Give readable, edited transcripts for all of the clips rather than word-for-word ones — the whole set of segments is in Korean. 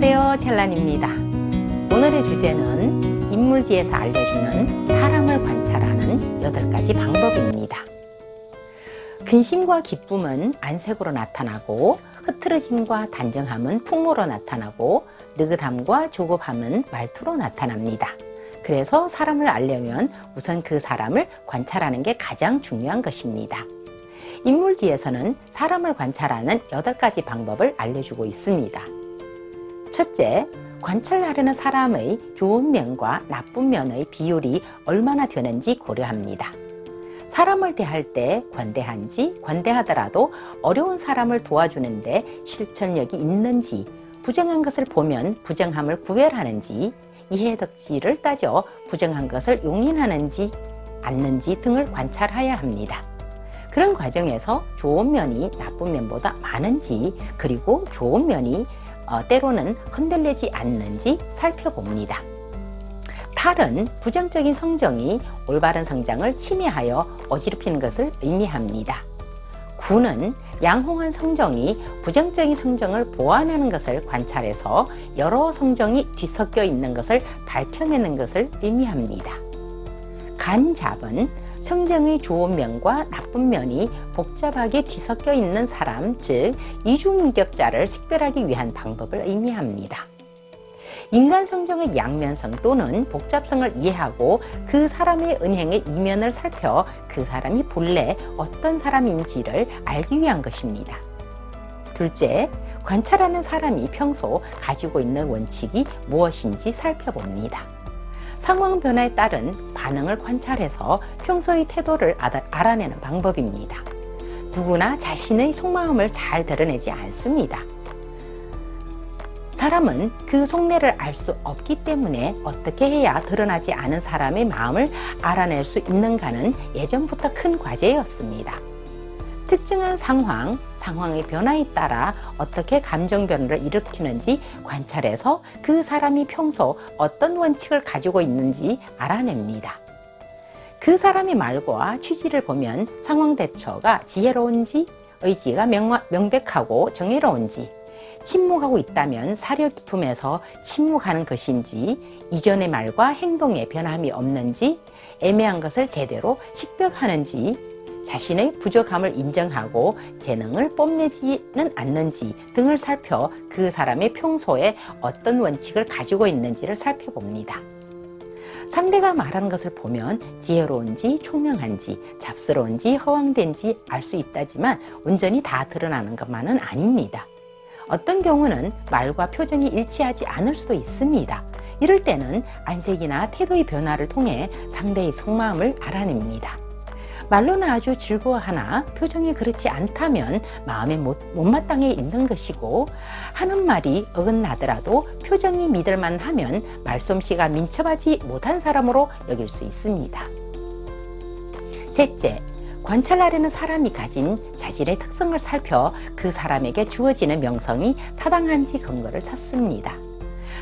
안녕하세요, 찰란입니다. 오늘의 주제는 인물지에서 알려주는 사람을 관찰하는 8가지 방법입니다. 근심과 기쁨은 안색으로 나타나고, 흐트러짐과 단정함은 풍모로 나타나고, 느긋함과 조급함은 말투로 나타납니다. 그래서 사람을 알려면 우선 그 사람을 관찰하는 게 가장 중요한 것입니다. 인물지에서는 사람을 관찰하는 8가지 방법을 알려주고 있습니다. 첫째, 관찰하려는 사람의 좋은 면과 나쁜 면의 비율이 얼마나 되는지 고려합니다. 사람을 대할 때 관대한지, 관대하더라도 어려운 사람을 도와주는데 실천력이 있는지, 부정한 것을 보면 부정함을 구별하는지, 이해덕지를 따져 부정한 것을 용인하는지 않는지 등을 관찰해야 합니다. 그런 과정에서 좋은 면이 나쁜 면보다 많은지, 그리고 좋은 면이 때로는 흔들리지 않는지 살펴봅니다. 탈은 부정적인 성정이 올바른 성장을 침해하여 어지럽히는 것을 의미합니다. 구는 양홍한 성정이 부정적인 성정을 보완하는 것을 관찰해서 여러 성정이 뒤섞여 있는 것을 밝혀내는 것을 의미합니다. 간잡은 성정의 좋은 면과 나쁜 면이 복잡하게 뒤섞여 있는 사람, 즉 이중인격자를 식별하기 위한 방법을 의미합니다. 인간 성정의 양면성 또는 복잡성을 이해하고 그 사람의 은행의 이면을 살펴 그 사람이 본래 어떤 사람인지를 알기 위한 것입니다. 둘째, 관찰하는 사람이 평소 가지고 있는 원칙이 무엇인지 살펴봅니다. 상황 변화에 따른 반응을 관찰해서 평소의 태도를 알아내는 방법입니다. 누구나 자신의 속마음을 잘 드러내지 않습니다. 사람은 그 속내를 알 수 없기 때문에 어떻게 해야 드러나지 않은 사람의 마음을 알아낼 수 있는가는 예전부터 큰 과제였습니다. 특정한 상황의 변화에 따라 어떻게 감정 변화를 일으키는지 관찰해서 그 사람이 평소 어떤 원칙을 가지고 있는지 알아냅니다. 그 사람의 말과 취지를 보면 상황 대처가 지혜로운지, 의지가 명백하고 정의로운지, 침묵하고 있다면 사려 깊음에서 침묵하는 것인지, 이전의 말과 행동에 변함이 없는지, 애매한 것을 제대로 식별하는지, 자신의 부족함을 인정하고 재능을 뽐내지는 않는지 등을 살펴 그 사람의 평소에 어떤 원칙을 가지고 있는지를 살펴봅니다. 상대가 말하는 것을 보면 지혜로운지 총명한지 잡스러운지 허황된지 알 수 있다지만 온전히 다 드러나는 것만은 아닙니다. 어떤 경우는 말과 표정이 일치하지 않을 수도 있습니다. 이럴 때는 안색이나 태도의 변화를 통해 상대의 속마음을 알아냅니다. 말로는 아주 즐거워하나 표정이 그렇지 않다면 마음에 못마땅해 있는 것이고, 하는 말이 어긋나더라도 표정이 믿을만 하면 말솜씨가 민첩하지 못한 사람으로 여길 수 있습니다. 셋째, 관찰하려는 사람이 가진 자질의 특성을 살펴 그 사람에게 주어지는 명성이 타당한지 근거를 찾습니다.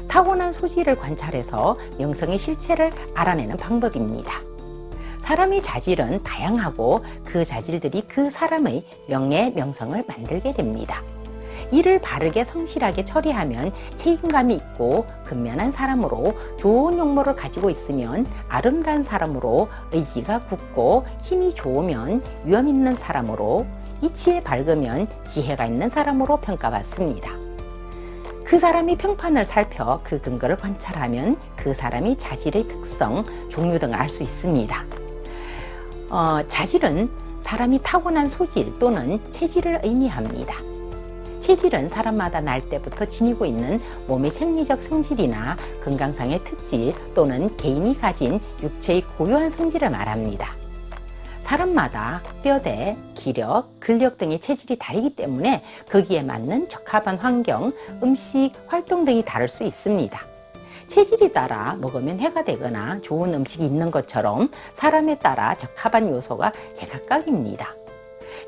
타고난 소질을 관찰해서 명성의 실체를 알아내는 방법입니다. 사람의 자질은 다양하고 그 자질들이 그 사람의 명예, 명성을 만들게 됩니다. 이를 바르게 성실하게 처리하면 책임감이 있고 근면한 사람으로, 좋은 용모를 가지고 있으면 아름다운 사람으로, 의지가 굳고 힘이 좋으면 위험 있는 사람으로, 이치에 밝으면 지혜가 있는 사람으로 평가받습니다. 그 사람이 평판을 살펴 그 근거를 관찰하면 그 사람이 자질의 특성, 종류 등을 알 수 있습니다. 자질은 사람이 타고난 소질 또는 체질을 의미합니다. 체질은 사람마다 날 때부터 지니고 있는 몸의 생리적 성질이나 건강상의 특질 또는 개인이 가진 육체의 고유한 성질을 말합니다. 사람마다 뼈대, 기력, 근력 등의 체질이 다르기 때문에 거기에 맞는 적합한 환경, 음식, 활동 등이 다를 수 있습니다. 체질에 따라 먹으면 해가 되거나 좋은 음식이 있는 것처럼 사람에 따라 적합한 요소가 제각각입니다.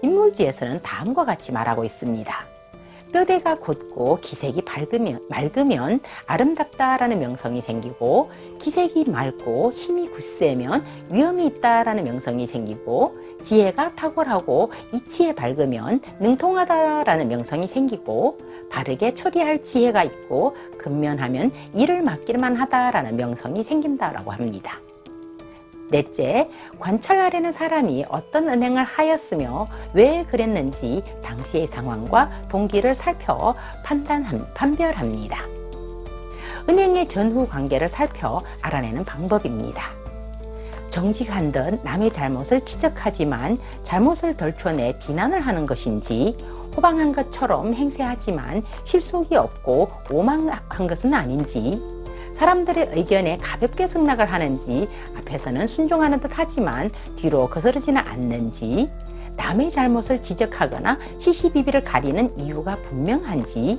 인물지에서는 다음과 같이 말하고 있습니다. 뼈대가 곧고 기색이 맑으면 아름답다라는 명성이 생기고, 기색이 맑고 힘이 굳세면 위험이 있다라는 명성이 생기고, 지혜가 탁월하고 이치에 밝으면 능통하다라는 명성이 생기고, 바르게 처리할 지혜가 있고 근면하면 일을 맡길만 하다라는 명성이 생긴다라고 합니다. 넷째, 관찰하려는 사람이 어떤 은행을 하였으며 왜 그랬는지 당시의 상황과 동기를 살펴 판별합니다. 은행의 전후 관계를 살펴 알아내는 방법입니다. 정직한 듯 남의 잘못을 지적하지만 잘못을 덜쳐내 비난을 하는 것인지, 호방한 것처럼 행세하지만 실속이 없고 오만한 것은 아닌지, 사람들의 의견에 가볍게 승낙을 하는지, 앞에서는 순종하는 듯 하지만 뒤로 거스르지는 않는지, 남의 잘못을 지적하거나 시시비비를 가리는 이유가 분명한지,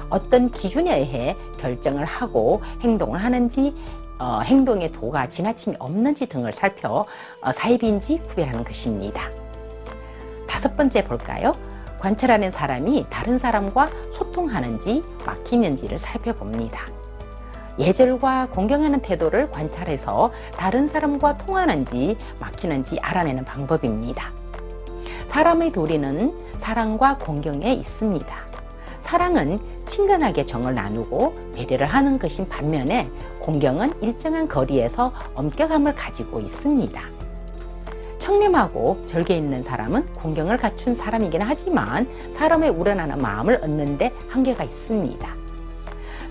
어떤 기준에 의해 결정을 하고 행동을 하는지, 행동의 도가 지나침이 없는지 등을 살펴 사입인지 구별하는 것입니다. 다섯 번째 볼까요? 관찰하는 사람이 다른 사람과 소통하는지 막히는지를 살펴봅니다. 예절과 공경하는 태도를 관찰해서 다른 사람과 통하는지 막히는지 알아내는 방법입니다. 사람의 도리는 사랑과 공경에 있습니다. 사랑은 친근하게 정을 나누고 배려를 하는 것인 반면에 공경은 일정한 거리에서 엄격함을 가지고 있습니다. 청렴하고 절개 있는 사람은 공경을 갖춘 사람이긴 하지만 사람의 우러나는 마음을 얻는 데 한계가 있습니다.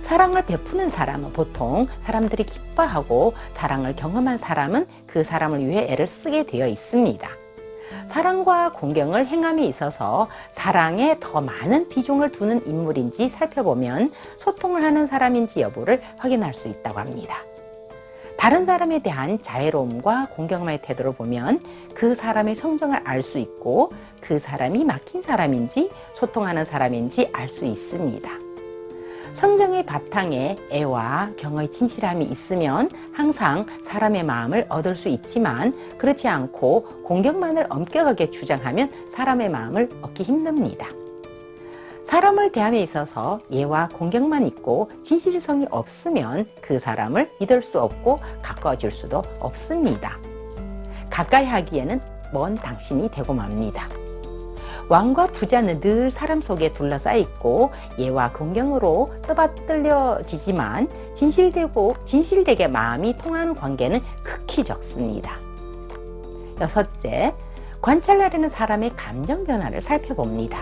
사랑을 베푸는 사람은 보통 사람들이 기뻐하고 사랑을 경험한 사람은 그 사람을 위해 애를 쓰게 되어 있습니다. 사랑과 공경을 행함에 있어서 사랑에 더 많은 비중을 두는 인물인지 살펴보면 소통을 하는 사람인지 여부를 확인할 수 있다고 합니다. 다른 사람에 대한 자애로움과 공경만의 태도를 보면 그 사람의 성정을 알 수 있고 그 사람이 막힌 사람인지 소통하는 사람인지 알 수 있습니다. 성정의 바탕에 애와 경의 진실함이 있으면 항상 사람의 마음을 얻을 수 있지만 그렇지 않고 공경만을 엄격하게 주장하면 사람의 마음을 얻기 힘듭니다. 사람을 대함에 있어서 예와 공경만 있고 진실성이 없으면 그 사람을 믿을 수 없고 가까워질 수도 없습니다. 가까이 하기에는 먼 당신이 되고 맙니다. 왕과 부자는 늘 사람 속에 둘러싸여 있고 예와 공경으로 떠받들려지지만 진실되게 마음이 통하는 관계는 극히 적습니다. 여섯째, 관찰하려는 사람의 감정 변화를 살펴봅니다.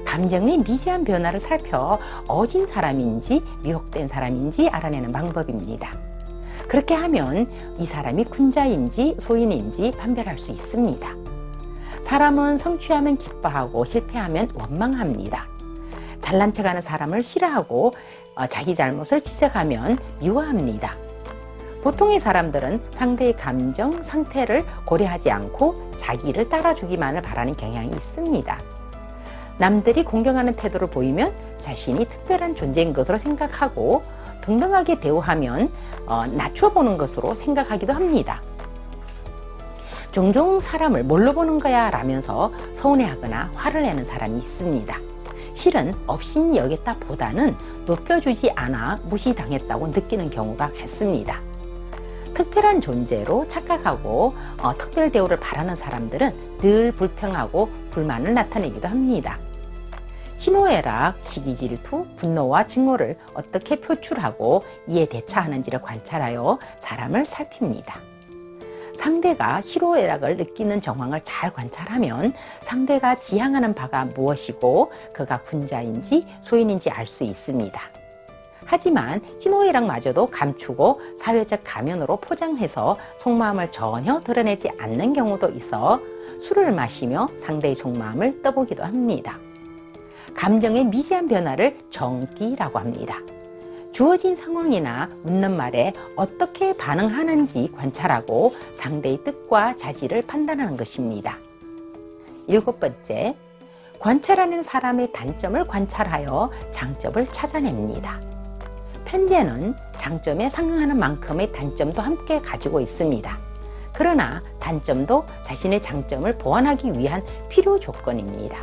감정의 미세한 변화를 살펴 어진 사람인지 미혹된 사람인지 알아내는 방법입니다. 그렇게 하면 이 사람이 군자인지 소인인지 판별할 수 있습니다. 사람은 성취하면 기뻐하고 실패하면 원망합니다. 잘난 척하는 사람을 싫어하고 자기 잘못을 지적하면 미워합니다. 보통의 사람들은 상대의 감정, 상태를 고려하지 않고 자기 일을 따라주기만을 바라는 경향이 있습니다. 남들이 공경하는 태도를 보이면 자신이 특별한 존재인 것으로 생각하고 동등하게 대우하면 낮춰보는 것으로 생각하기도 합니다. 종종 사람을 뭘로 보는 거야 라면서 서운해하거나 화를 내는 사람이 있습니다. 실은 업신이 여겼다 보다는 높여주지 않아 무시당했다고 느끼는 경우가 많습니다. 특별한 존재로 착각하고 특별 대우를 바라는 사람들은 늘 불평하고 불만을 나타내기도 합니다. 희노애락, 시기질투, 분노와 증오를 어떻게 표출하고 이에 대처하는지를 관찰하여 사람을 살핍니다. 상대가 희노애락을 느끼는 정황을 잘 관찰하면 상대가 지향하는 바가 무엇이고 그가 군자인지 소인인지 알 수 있습니다. 하지만 희노애락마저도 감추고 사회적 가면으로 포장해서 속마음을 전혀 드러내지 않는 경우도 있어 술을 마시며 상대의 속마음을 떠보기도 합니다. 감정의 미세한 변화를 정기라고 합니다. 주어진 상황이나 묻는 말에 어떻게 반응하는지 관찰하고 상대의 뜻과 자질을 판단하는 것입니다. 일곱 번째, 관찰하는 사람의 단점을 관찰하여 장점을 찾아냅니다. 편재는 장점에 상응하는 만큼의 단점도 함께 가지고 있습니다. 그러나 단점도 자신의 장점을 보완하기 위한 필요 조건입니다.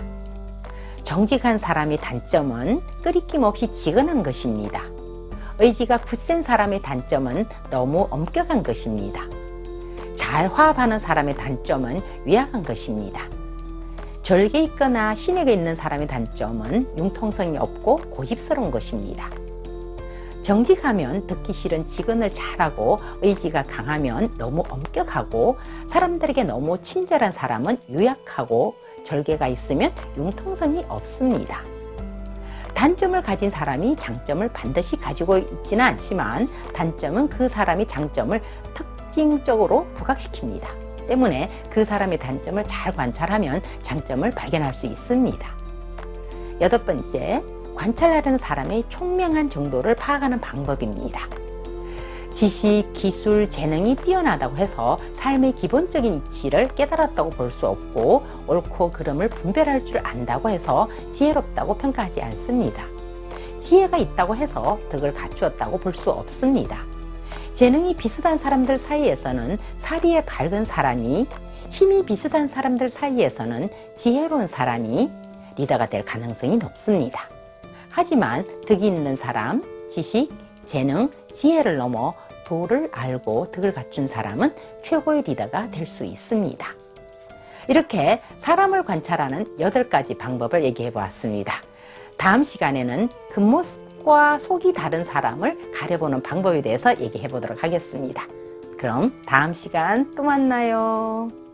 정직한 사람의 단점은 끄리낌 없이 지근한 것입니다. 의지가 굳센 사람의 단점은 너무 엄격한 것입니다. 잘 화합하는 사람의 단점은 위약한 것입니다. 절개 있거나 신에게 있는 사람의 단점은 융통성이 없고 고집스러운 것입니다. 정직하면 듣기 싫은 직언을 잘하고 의지가 강하면 너무 엄격하고 사람들에게 너무 친절한 사람은 유약하고 절개가 있으면 융통성이 없습니다. 단점을 가진 사람이 장점을 반드시 가지고 있지는 않지만 단점은 그 사람이 장점을 특징적으로 부각시킵니다. 때문에 그 사람의 단점을 잘 관찰하면 장점을 발견할 수 있습니다. 8번째, 관찰하려는 사람의 총명한 정도를 파악하는 방법입니다. 지식, 기술, 재능이 뛰어나다고 해서 삶의 기본적인 이치를 깨달았다고 볼 수 없고 옳고 그름을 분별할 줄 안다고 해서 지혜롭다고 평가하지 않습니다. 지혜가 있다고 해서 덕을 갖추었다고 볼 수 없습니다. 재능이 비슷한 사람들 사이에서는 사리에 밝은 사람이, 힘이 비슷한 사람들 사이에서는 지혜로운 사람이 리더가 될 가능성이 높습니다. 하지만 덕이 있는 사람, 지식, 재능, 지혜를 넘어 도를 알고 덕을 갖춘 사람은 최고의 리더가 될 수 있습니다. 이렇게 사람을 관찰하는 8가지 방법을 얘기해 보았습니다. 다음 시간에는 겉모습과 속이 다른 사람을 가려보는 방법에 대해서 얘기해 보도록 하겠습니다. 그럼 다음 시간 또 만나요.